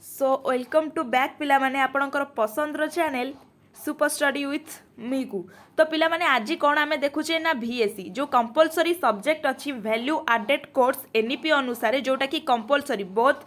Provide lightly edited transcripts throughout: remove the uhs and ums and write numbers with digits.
So welcome to back पिला माने आपणकर पसंदर channel super study with me को तो पिला माने आज कौन आम देखुचे ना VSC जो कंपलसरी सब्जेक्ट अच्छी वैल्यू एडेड कोर्स NEP अनुसार जोटा कि compulsory both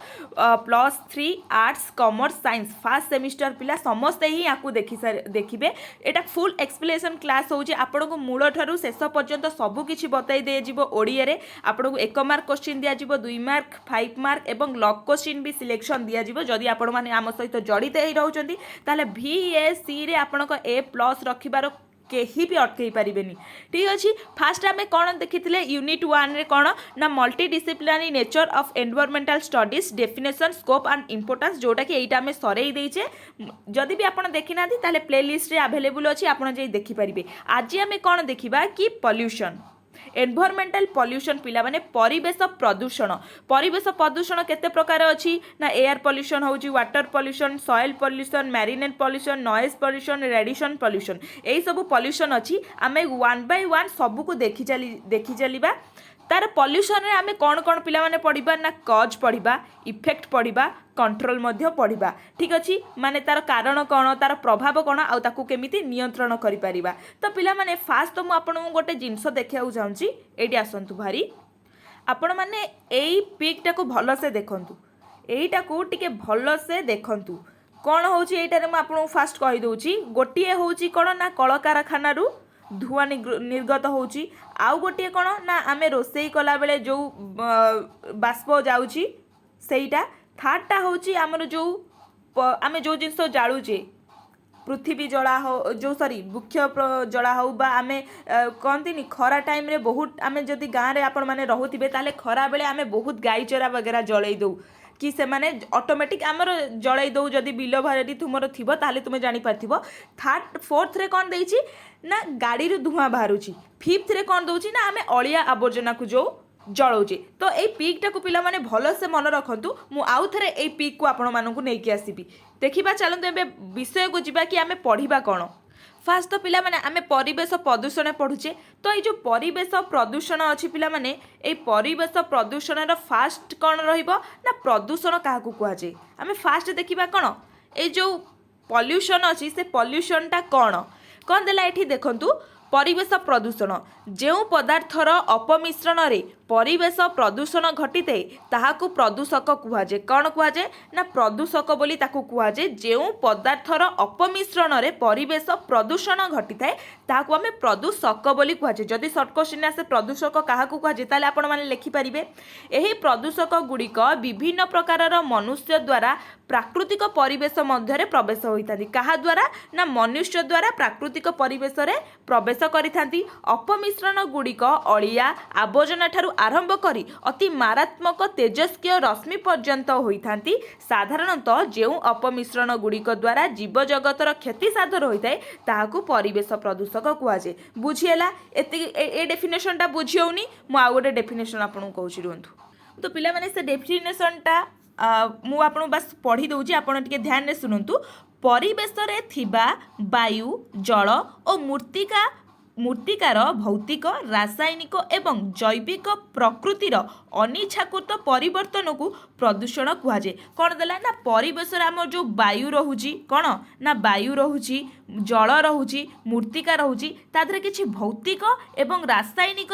+3 arts commerce science first semester पिला समस्ते ही या देखिए एटा फुल एक्सप्लेनेशन क्लास होची आपण को मूल ठारू शेष पर्यंत सबु किछि बताई दे जिवो ओडिया रे आपण को 1 मार्क क्वेश्चन दिया जिवो 2 मार्क 5 मार्क एवं लॉक क्वेश्चन भी सिलेक्शन दिया जिवो जदि आपण माने आम सहित जड़ित ही रहउचंती ताले VSC रे आपण को A+ रखिबार केही भी अटकई पारिबेनी। ठीक अच्छे फास्ट आम कौन देखी यूनिट 1 रे कौन ना multidisciplinary nature of environmental studies definition scope and importance जोटा कि एटा आम सरई देचे जदि भी आपन देखि ना ताले प्लेलिस्ट रे अवेलेबल अछि आपन जे देखि परिबे। आज आम कौन देखिबा कि पॉल्यूशन एनवायरमेंटल पॉल्यूशन पिला माने परिवेश प्रदूषण केते प्रकार अछि ना एयर पॉल्यूशन होउची water pollution soil pollution marine pollution noise pollution radiation pollution एई सब पॉल्यूशन अछि आमे वन बाय वन सब को देखि चलिबा तार पॉल्यूशन रे आमे कौन कौन पिला माने पढ़िबा ना कज पढ़िबा इफेक्ट पढ़िबा कंट्रोल मध्य पढ़िबा। ठीक अछि माने तार कारण कौन तार प्रभाव कौन आउ ताकू केमिति नियंत्रण करि परिबा। तो पिला माने फास्ट तो मु आपन गोटे जिंस देखिया चाहूँगी एटी आसंतु भारी आपण माने एई पिक टाकू भलो से देखंतु एईटाकू टिके भलो से देखंतु कौन होउची एटारे मु आपन फास्ट कहि दोउची गोटिए होउची कौन ना कलकारखाना रु धुआं निर्गत होउची आउ गोटे कौन ना आमे रोसई कला बेले जो बाष्प जाउची सेईटा थर्डटा होउची आमर जो आमे जो जिंस जाळुचे पृथ्वी जला हो जो सॉरी वृक्ष जला हो बा आमे कहती खरा टाइम रे बहुत आमे जदि गाँव में आपण मैंने रोथे ताले खरा बेले आमे बहुत गाई चरा वगैरह जलई दऊ कि से माने ऑटोमेटिक आमर जलई दऊ जदि बिल भारी तुमर थिबो ताले तुमे जानि पारथिबो। थर्ड फोर्थ रे कौन देइछि ना गाड़ी रू धुआं बाहरुछि। फिफ्थ रे कौन दउछि ना आमे अलिया आवर्जना को जो जलाउचे। तो ये पिक टाकू पिला माने भलो से मन रखंतु मु आउ थरे ए पिक को आपण मानकु नेकी आसीबी देखिबा चलंतु एबे विषय को जिबा कि आमे पढ़िबा कोन। फास्ट तो पिला माने आमे परिवेश प्रदूषण पढ़ुचे तो ये जो परिवेश प्रदूषण अच्छी पिला माने ये परिवेश प्रदूषण रो फास्ट कौन रहिबो ना प्रदूषण काहाकू कुआ जाय। आमे फास्ट देखिबा कोन ए जो पॉल्यूशन अच्छी से पॉल्यूशन टा कौन देला एठी देखंतु परिवेश प्रदूषण जो पदार्थर अपमिश्रण रे परिवेश प्रदूषण घटी ताहाकू प्रदूषक कुहाजे। कौन कुहाजे ना प्रदूषक बोली ताकू कुहाजे जो पदार्थर अपमिश्रण रे परिवेश प्रदूषण घटी थाए ताहाकू आमे प्रदूषक बोली कुहाजे। जदि शॉर्ट क्वेश्चन आसे प्रदूषक काहाकू कुहाजे ताले आपण माने लिखि परिबे। एही प्रदूषक गुड़िक विभिन्न प्रकारर मनुष्य द्वारा प्राकृतिक परिवेश मध्य प्रवेश होइतांती। कहा द्वारा ना मनुष्य द्वारा प्राकृतिक परिवेश रे प्रवेश करिथांती। अपमिश्रण गुड़िक अलिया आवर्जना ठारू आरंभ करी अति मारात्मक तेजस्क्रिय रश्मि पर्यंत होइथांती। साधारणतः जो अपमिश्रण गुड़िक द्वारा जीव जगतर क्षति साधन होइताए ताहाकू परिवेश प्रदूषक कुहाजे। बुझिएला ए डेफिनेशन टा बुझियोनी मु आ गोटे डेफिनेशन आपन कहूची रुहंतु। तो पिला माने से डेफिनेशन टा मु आपन बस पढ़ी दउची आपन टिके ध्यान रे सुनंतु। परिवेश रे थिबा वायु जल और मूर्तिकार भौतिक रासायनिक एवं जैविक प्रकृतिर अनिच्छाकृत परिवर्तन को प्रदूषण कुहाजे। कौन देला ना परिवेश आम जो वायु रोची कौन ना वायु रोची जल रोची मूर्तिका रोची तादरे किछि भौतिक एवं रासायनिक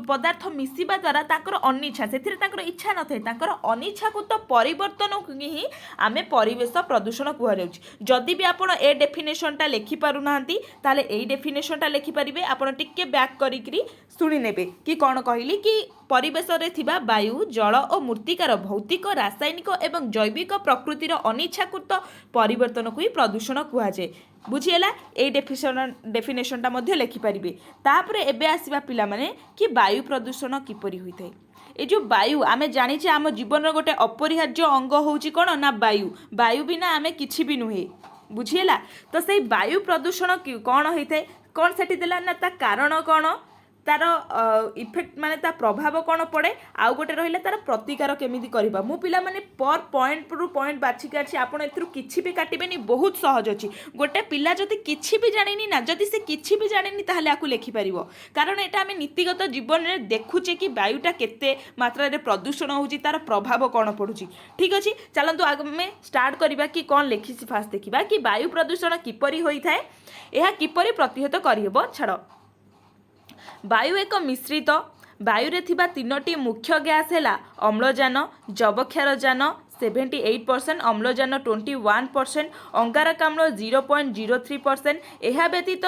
पदार्थ मिसिबा द्वारा ताकर अनिच्छा से इच्छा न थाए ताकर अनिच्छाकृत परिवर्तन ही आमे परिवेश प्रदूषण कुहाଯାଉଛି। जदि भी आपण ए डेफिनेशन टा लिखि पारु नाहंती ताले ए डेफिनेशन टा लिखि परिबे आपण टिके बैक करिकरी सुनि नेबे कि कौन कहली कि परिवेश रे थिबा वायु जल और मूर्तिकार भौतिक रासायनिक एवं जैविक प्रकृतिर अनिच्छाकृत परिवर्तन को ही प्रदूषण कुहाଯାଏ। बुझिएला ए डेफिनेशन टा मध्य लिखि परिबे। तापरे एबे आसीबा पिला माने कि वायु प्रदूषण किपरि होइथाय। ए जो वायु आमे जानिचे आम जीवन गोटे अपरिहार्य अंग होउची कोन ना वायु बिना आमे किछि भी नुहे। बुझिएला तो सेई वायु प्रदूषण कौन होइथाय कौन सेठी देला ना ता कारण कौन तार इफेक्ट माने ता प्रभाव कौन पड़े आउ गोटे रहिला तार प्रतिकार केमिति करबा मु पिला माने पर पॉइंट रु पॉइंट बाछि काछि आपण एथरु किछि भी काटिबेनी बहुत सहज अछि गोटे पिला जदि किछि भी जानिनी ना जदि से किछि भी जानिनी ताहले आकु लेखि परिबो कारण एटा हमें नीतिगत जीवन में देखुचे कि वायुटा केते मात्रा रे प्रदूषण होउची तार प्रभाव कौन पड़ुची ठीक अछि चलंतु आगे स्टार्ट करबा कि कौन लेखिछि फास्ट देखिबा कि वायु प्रदूषण किपरि होई थाए एहा किपरि प्रतिहत करिहेबो छाड़ वायु एक मिश्रित वायु रे थिबा तीनोटी मुख्य गैस हैला अम्लजान जबक्षारजान 78% अम्लजान 21% अंगारकाम्ल 0.03% यह व्यतीत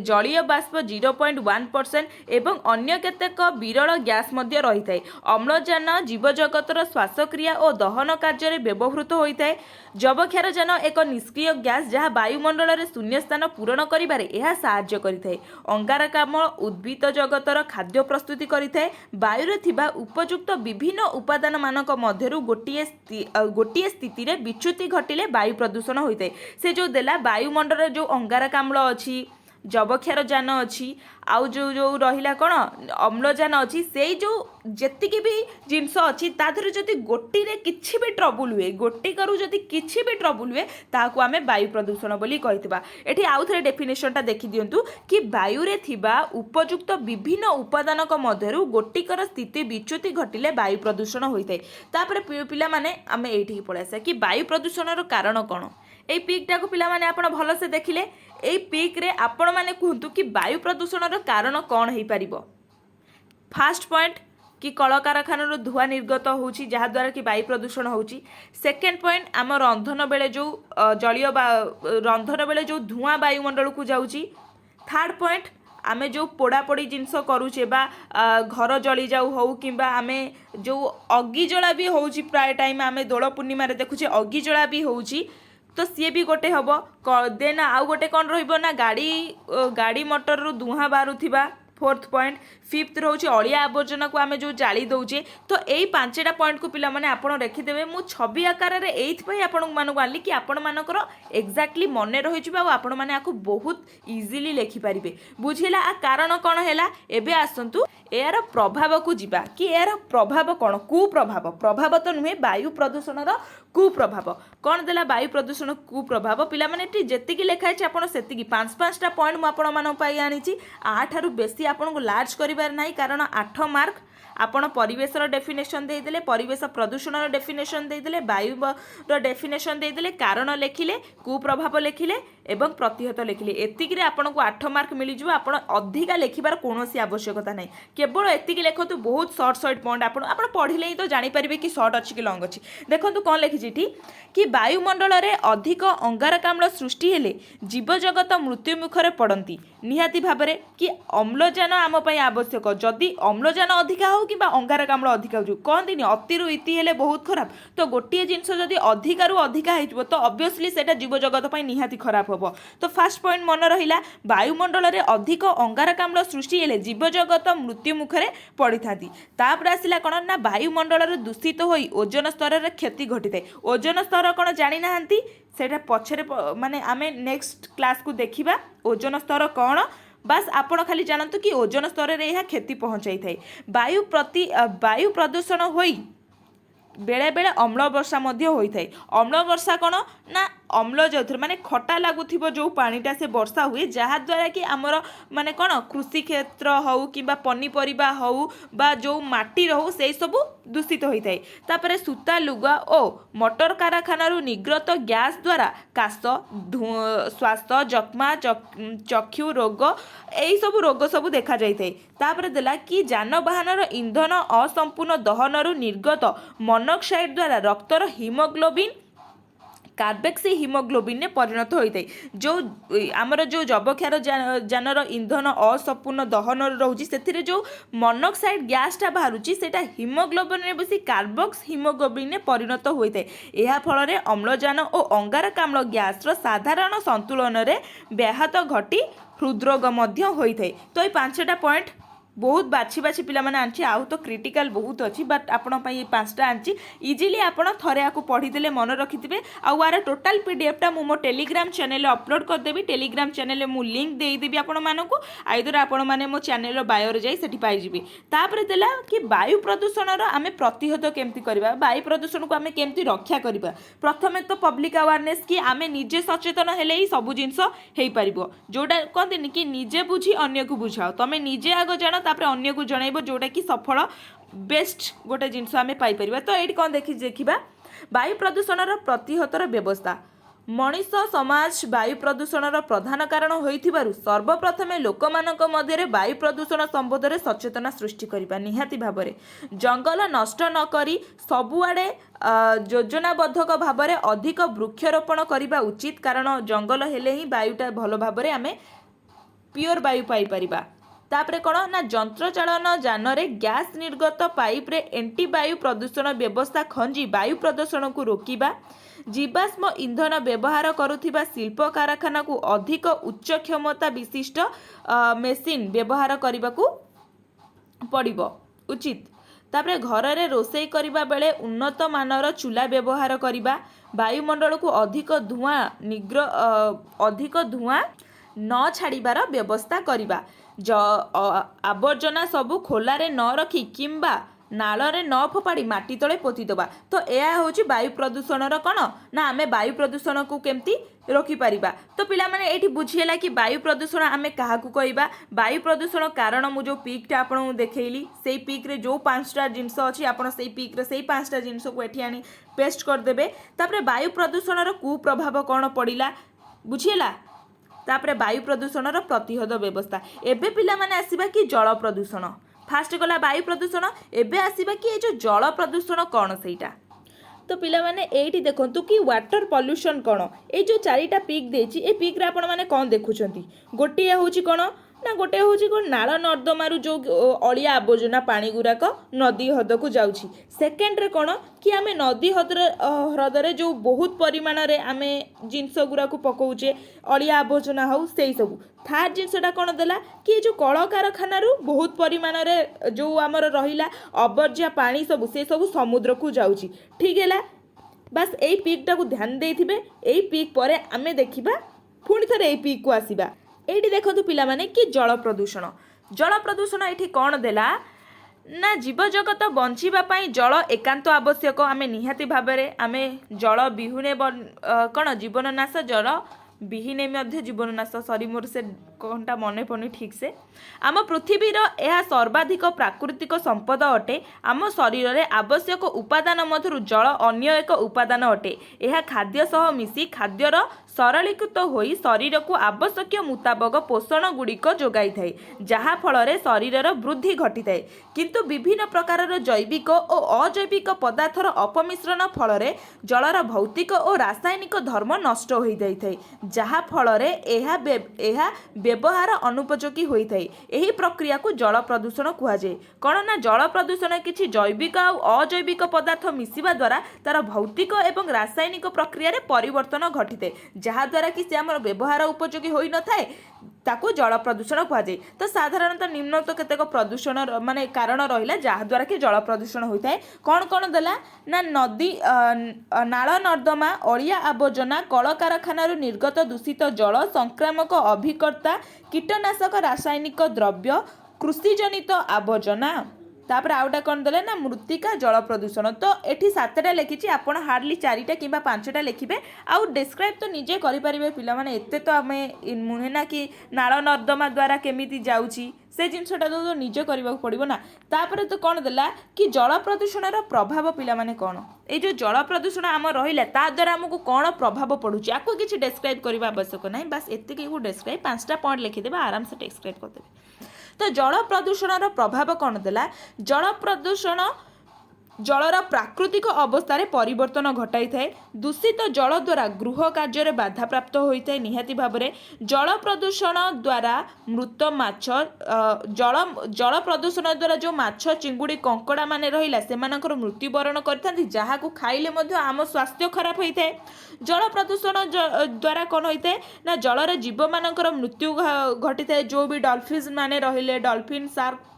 जलीय बाष्प 0.1% एवं अन्य केतेक विरल गैस मध्य रही है अम्लजान जीवजगतर श्वासक्रिया और दहन कार्य व्यवहृत होता है जबक्षारजान एक निष्क्रिय गैस जहाँ वायुमंडल में शून्य स्थान पूरण करिबारे यह साहाय्य करिଥାଏ अंगारकाम्ल उद्भिद जगतर खाद्य प्रस्तुति करिଥାଏ वायुरे थिबा उपयुक्त विभिन्न उपादान मानक मध्यरु गोटे स्थिति रे विच्युति घटिले वायु प्रदूषण होता है से जो देला वायुमंडल जो अंगारकाम्ल अच्छी जबक्षारजान अच्छी आउ जो जो रहिला कौन अम्लजान अच्छी से जो जेतिकी भी जिनस अच्छी ताधर जदि गोटी रे किछि भी ट्रबुल हुए गोटी करू जदि किछि भी ट्रबुल हुए ताकू आमे वायु प्रदूषण बोली कहितबा एठी आउ थरे डेफिनेशनटा देखि दियंतु कि वायु रे थिबा उपयुक्त विभिन्न उपादानक मध्यरु गोटिकर स्थिति विच्युति घटिले वायु प्रदूषण होइतै तापरे पिला माने आमे एठी पळासा कि वायु प्रदूषणर कारण कोन ए पीकटा को पिला माने आपण भलो से देखिले ए पीक रे आपण माने कहंतु कि वायु प्रदूषणर कारण कोन हेई परिबो फर्स्ट पॉइंट कि कलकारखाना धुआं निर्गत होउची जहाँ द्वारा कि वायु प्रदूषण होउची सेकेंड पॉइंट आम रंधन बेले जो जलीय रंधन बेले जो धुआं वायुमंडल को जाउची थर्ड पॉइंट आमे जो पोड़ापोड़ी जिनस करूचे बा घर जली जाऊ हो कि आमे जो अग्गिजला भी होउची प्राय टाइम आमे दोल पूर्णिमा रे देखुचे अग्गिजला भी होउची तो सी भी गोटे हम देन आउ गोटे कौन रहा गाड़ी मोटर रु धुआं बाहर फोर्थ पॉइंट फिफ्थ रोचे अलिया आवर्जना को आमे जो जाली दौचे तो यही पांचटा पॉइंट को पिला माने आपण रखिदेवे मु छवि आकार रे एइथपई आपण मानक आनली कि आपण मानकर एक्जाक्टली मने रहि जिबा आ आपण माने आकु बहुत इजीली लेखि परिबे बुझिला आ कारण कोन हैला एबे आसंतु एयार प्रभाव को जिबा कि एयार प्रभाव कोन कुप्रभाव प्रभाव तो नुहे वायु प्रदूषणर कुप्रभाव कोन देला वायु प्रदूषण कुप्रभाव पिला माने टी जेतिकी लेखा छै आपण सेतिकी पांचटा पॉइंट मु आपण मानक पाई आनिची आठारु बेसी आपण को लार्ज करिबार नाही कारण 8 मार्क आपण परिवेशर डेफिनेशन देदेले परिवेश प्रदूषणर डेफिनेशन देदेले वायुर डेफिनेशन देदेले कारण लेखिले कुप्रभाव लेखिले एवं प्रतिहत लेखिले एतिकी रे आपण को 8 मार्क मिली जिवो आपण अधिका लेखिबार कोनोसी आवश्यकता नाही केवल एतिकी लेखतु बहुत शॉर्ट पॉइंट आपण पढ़िले ही तो जानि परिबे कि शॉर्ट अछि कि लॉन्ग अछि देखंतु कोन लेखिछि ठी कि वायुमंडल रे अधिक अंगारकाम्ल सृष्टि हेले जीव जगत मृत्यु मुखरे पड़ंती निहाती भाबरे कि अम्लजान आम पई आवश्यक जदि अम्लजान अधिका हो कि अंगारकाम्ल अधिका हो कहती अतिरु इति हेले बहुत खराब तो गोटे जिनस जदि अधिकारु अधिका हो तो ऑब्वियसली सेटा जीव जगत पई निहाती खराब होबो तो फर्स्ट पॉइंट मन रहिला वायुमंडल रे अधिक अंगारकाम्ल सृष्टि हेले जीव जगत मृत्यु मुखरे पड़ी थाती तापर आसिला कोन ना वायुमंडल रे दूषित होई ओजोन स्तर रे क्षति घटिते ओजोन स्तर कोन जानि नाहंती सेटा पछरे माने आमे नेक्स्ट क्लास को देखिबा ओजोन स्तर कोन बस आपण खाली जानतु कि ओजोन स्तर रे यह क्षति पहुंचाई थाए वायु प्रदूषण होई बेले बेले अम्ल वर्षा मध्य होई थाए अम्ल वर्षा कोन ना अम्ल जो माने खटा लगुथिबो जो पानीटा से वर्षा हुए जहाँ द्वारा कि आमर माने कोन कृषि क्षेत्र हो कि पनीपरिबा हो बा जो माटी हो से सब दूषित होता है तापरे सूता लुगा ओ मोटर कारखाना निर्गत गैस द्वारा काश स्वास्थ्य जक्मा चक्षु रोग यही सब रोग सब देखा जाए तापरे देला कि जानवाहन इंधन असंपूर्ण दहन निर्गत मोनोक्साइड द्वारा रक्तर हिमोग्लोबिन कार्बेक्सी हिमोग्लोबिन ने परिणत होता है जो आमर जो जबक्षार जानर इंधन असंपूर्ण दहन रोचे से जो मोनोक्साइड गैसटा बाहर सेटा हिमोग्लोबिन में बसी कार्बोक्स हिमोग्लोबिन ने परिणत होता है यह फल अम्लजान और अंगारकाम्ल गैस साधारण संतुलन में व्याहत घटी हृदरोग होता है तो ये 5टा पॉइंट बहुत बाछि बाछि पिला माने आंची आउ तो क्रिटिकल बहुत अच्छी बट आपण पई 5टा आंची इजीली आपण थरे आकु पढ़ी देले मन रखिथिबे आउ आर टोटल पीडीएफ टा मो टेलीग्राम चैनल अपलोड कर देबी टेलीग्राम चैनल मु लिंक देई देबी आपण मानकु आइदर आपण माने मो चैनल बायो रे जाई सेठी पाई जिबी तापरे देला कि वायु प्रदूषण रो आमे प्रतिहत केमती करबा वायु प्रदूषण को आमे केमती रक्षा करबा प्रथमे तो पब्लिक अवेयरनेस कि आमे निजे सचेतन हेले ही सब जिंस हेई परिबो जोडा कहते कि निजे बुझी अन्य को बुझाओ तमे निजे आगो जानो तापरे अन्य को जणाइबो जोडा कि सफल बेस्ट गोटे जिनस आमे पाई परिबा तो एठी कोन देखिबा वायु प्रदूषण रो प्रतिहतर व्यवस्था मनीष समाज वायु प्रदूषण प्रधान कारण होइथिबारु सर्वप्रथमे लोकमानक मध्यरे वायु प्रदूषण संबंध में सचेतना सृष्टि करबा निहाती भाबरे जंगल नष्ट न करी सबुआडे योजनाबद्धक भाबरे अधिक वृक्षरोपण करबा उचित कारण जंगल हेले ही वायुटा भलो भाबरे आमे प्योर वायु पाई परिबा तापरे कोन ना यंत्र चालन यान रे गैस निर्गत पाइप रे एंटी वायु प्रदूषण व्यवस्था खंजी वायु प्रदूषण को रोकिबा जीवाश्म ईंधन व्यवहार करुथिबा शिल्प कारखाना को अधिक उच्च क्षमता विशिष्ट मेसिन व्यवहार करने को पड़िबो उचित तापरे घर रे रोषेई करिबा बेले उन्नत मानर चूल्हा व्यवहार करिबा वायुमंडल को अधिक धुआं न छाड़िबार व्यवस्था करिबा आवर्जना सबु खोलारे न रखी किंबा नाଳରେ न फोपाड़ी माटी तले पोती देबा तो यह हूँ वायु प्रदूषण कौन ना आम वायु प्रदूषण को केमती रोकी पारिबा तो पिला माने एठी बुझीला कि वायु प्रदूषण आमे काहाकू कहबा वायु प्रदूषण कारण मु जो पीकटा आपन देखैली सेई पीक रे जो 5टा जिंस अछि आपन सेई पीक रे सेई 5टा जिंस को एठी आनी पेस्ट कर देबे तापरे वायु प्रदूषण रो कुप्रभाव कौन पड़िला बुझीला तापरे वायु प्रदूषण रो प्रतिहत व्यवस्था एबे पिला माने आसीबा कि जल प्रदूषण फास्ट गला वायु प्रदूषण एबे आसीबा कि ए जो जल प्रदूषण कौन सेटा तो पिला माने एठी देखंतु कि वाटर पॉल्यूशन कौन ए जो 4टा पीक देछि ए पीक रे आपण माने कौन देखुछंती गोटे होछि कौन ना गोटे होछि कोन नाଳ नर्दमारू जो अलिया आबोजना पानी गुराक नदी हद को जाउछि सेकेंड रे कोन कि आमे नदी ह्रदरे जो बहुत परिमाण रे आमे जिंस गुरा को पकाउचे अलिया आबोजना हौ सेई सब थार्ड जिनसटा कौन देला कि जो कल कारखाना बहुत परिमाण रे जो आमर रहिला अबर्ज्या पानी सब से सब समुद्र को जाउछि ठीक हैला बस एई पीकटा को ध्यान देइथिबे एई पीक परे आमे देखिबा पुणी थरे एई पीक को आसीबा एठी देखंतु पिला माने कि जल प्रदूषण एठी कौन देला ना जीव जगत बंचिबा पाई जल एकांत आवश्यक आमे निहाती भाबरे आमे जल बिहुने कौन जीवन नाश जल विहीने मध्य जीवन नाश सरी मोर से कौनटा मन पड़नी ठीक से आम पृथ्वीर यह सर्वाधिक प्राकृतिक संपद अटे आम शरीर में आवश्यक उपादान मध्य जल अन्य एक उपादान अटे यह खाद्य सह मिसी खाद्यर सरलीकृत होई शरीर को आवश्यक मुताबक पोषण गुड़िक जोगाई थाए जहा फल शरीर वृद्धि घटी थाए किंतु विभिन्न प्रकार जैविक और अजैविक पदार्थर अपमिश्रण फल जलर भौतिक और रासायनिक धर्म नष्ट हो जाई थाए जहा फल व्यवहार अनुपयोगी होता है यही प्रक्रिया को जल प्रदूषण कहुए कौन ना जल प्रदूषण किसी जैविक और अजैविक पदार्थ मिसिबा द्वारा तार भौतिक एवं रासायनिक प्रक्रिया रे परिवर्तन घटी थाए जहाद्वारा कि से आमर व्यवहार उपयोगी होई न थाए ताको जल प्रदूषण कहुए तो साधारणतः निम्नलिखित केतेक प्रदूषण माने कारण रहिला जहाद्वारा कि जल प्रदूषण होता है कौन कौन देला ना नदी नाଳ नर्दमा अलिया आबोजना कल कारखाना निर्गत दूषित जल संक्रामक अभिकर्ता कीटनाशक रासायनिक द्रव्य कृषिजनित आबोजना तापर आउटा कौन देले ना मृत्तिका जल प्रदूषण तो एठी 7टा लिखिछि आपण हार्डली 4टा किंबा 5टा लिखिबे आउ डिस्क्राइब तो निजे करि परिबे पिला माने एते तो आमे मुहे ना कि नाଳ नर्दमा द्वारा केमिति जाउछि से जिनसटा तो निजे करबाक पड़िबो ना तापर तो कौन देला कि जल प्रदूषणर प्रभाव पिला माने कौन ए जो जल प्रदूषण आम रहिला ता द्वारा हमको कौन प्रभाव पड़ुछि आको किछि डिस्क्राइब करबा आवश्यक नाही बस एते को डिस्क्राइब 5टा पॉइंट लिखि देबा आराम से डिस्क्राइब कर देबे तो जल प्रदूषणर प्रभाव कौन देला जल प्रदूषण जलर प्राकृतिक अवस्था रे परिवर्तन घटाई थाए दूषित जल द्वारा गृह कार्य बाधा प्राप्त होता है निहाती भाव में जल प्रदूषण द्वारा मृत माछ जल प्रदूषण द्वारा जो माछ चिंगुड़ी कंकड़ा माने रहिला सेमानकर मृत्युवरण करथांती जहाँ को खाइले मध्य आम स्वास्थ्य खराब होता है जल प्रदूषण द्वारा कौन होता है ना जलर जीव मानकर मृत्यु घटी थाए जो भी डॉल्फिन माने रहिले डॉल्फिन शार्क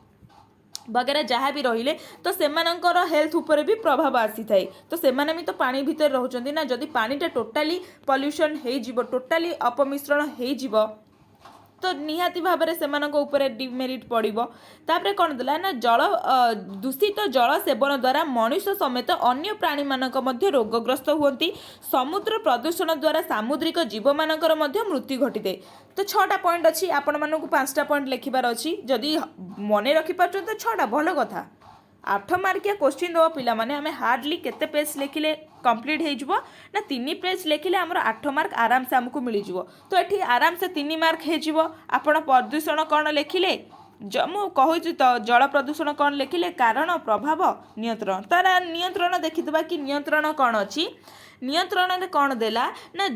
वगैरह जहाँ भी रहिले तो सेमानंकर हेल्थ ऊपर भी प्रभाव आसी थाए तो सेमाने भी तो पानी भितर रहउचंदी ना जदि पानीटा टोटाली पॉल्यूशन हे जीवो टोटाली अपमिश्रण हे जीवो तो निहाती भाव में से डिमेरिट पड़ो तापर कौन देला ना जल दूषित जल सेवन द्वारा मनुष्य समेत अन्य प्राणी मानक मध्य रोगग्रस्त हुअंती समुद्र प्रदूषण द्वारा सामुद्रिक जीव मानकर मध्य मृत्यु घटी तो 6टा पॉइंट अच्छी आपण मानक 5टा पॉइंट लिखिबार अच्छी जदि मन रखिपार तो 6टा भल कथा 8 मार्किया क्वेश्चन दब पिला माने आमे हार्डली केते पेज लिखिले कंप्लीट हो ना 3 पेज लिखिले आमर 8 मार्क आराम से आमको मिल जाव तो ये आराम से 3 मार्क हो आपण प्रदूषण कौन लिखिले मु कहूँ तो जल प्रदूषण कौन लिखिले कारण प्रभाव नियंत्रण तार नियंत्रण देखिदा कि नियंत्रण कौन अच्छी नियंत्रण कौन देला ना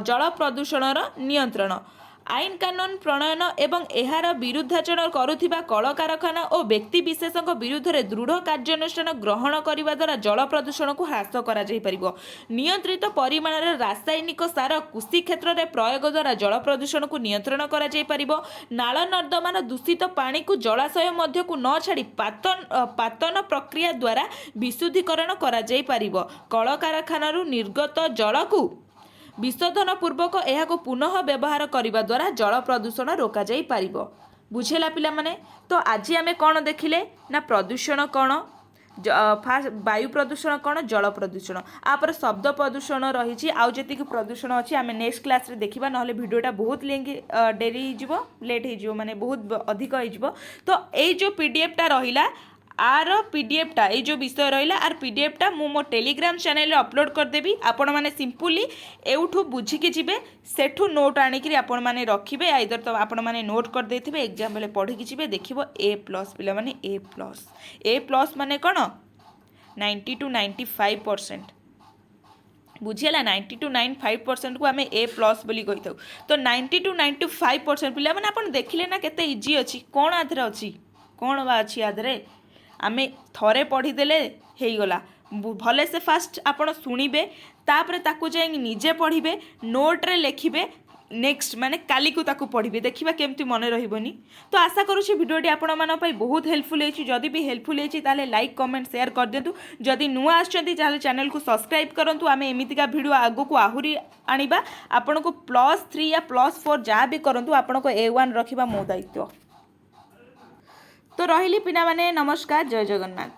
जल प्रदूषण नियंत्रण आईन कानून प्रणयन एवं एहार विरुद्धाचरण करुथिबा कल कारखाना और व्यक्ति विशेषक विरुद्ध रे दृढ़ कार्यानुष्ठान ग्रहण करने द्वारा जल प्रदूषण को ह्रास करा जाई परिबो नियंत्रित परिमाण रे रासायनिक सार कृषि क्षेत्र में प्रयोग द्वारा जल प्रदूषण को नियंत्रण करा जाई परिबो नाल नर्दमान दूषित पानी को जलाशय मध्य को न छाड़ी पातन प्रक्रिया द्वारा विशुद्धीकरण करा जाई परिबो कल कारखाना निर्गत जल को विशोधन पूर्वक यह पुनः व्यवहार करने द्वारा जल प्रदूषण रोक जाई पारिबो बुझेला पिला माने तो आज आमे कौन देखिले ना प्रदूषण कौन फास्ट वायु प्रदूषण कौन जल प्रदूषण आपर शब्द प्रदूषण रही आउ जी प्रदूषण अच्छी आम नेक्स्ट क्लास रे देखा ना भिडियोटा बहुत डेरी हो लेट हो माने बहुत अधिक हो तो ये जो पीडीएफटा रहिला आर पीडीएफटा ये जो विषय रहा आर पीडीएफटा मु मो टेलीग्राम चैनल अपलोड करदेवी आपण मैंने सिंपली एठू बुझिकी जी सेठू नोट आणिकी आपण मैंने रखिए आइदर तो आपण मैंने नोट कर देथिबे एग्जाम बेले पढ़ी जी देखिए A+ पिला माने A+ माने कौन 90 to 95% बुझीला 90 to 95% को आम A+ बोली कही था तो 90 to 95% पिला माने आपण देखिले ना केते इजी अच्छी कौन आधे अच्छी कौन बा अच्छी आधे आमे थरे पढ़ीदेले गला भले से फास्ट आपण शुणिबे तापर ताकू जाई निजे पढ़िबे नोट रे लिखिबे नेक्स्ट माने काली को ताकू पढ़िबे देखिबा केमती मन रहिबोनी तो आशा करूछि भिडियोटी आपण मानो पई बहुत हेल्पफुल हेछि जदि भी हेल्पफुल हेछि ताले लाइक कमेंट शेयर कर देंतु जदि नुआ आछंती ताले चैनल को सब्सक्राइब करंतु आमे एमितिका भिडियो आगो को आहुरी आनिबा आपण को +3 या +4 जा भी करंतु आपण को A1 रखिबा मो दायित्व तो रहिली पिना माने नमस्कार जय जगन्नाथ।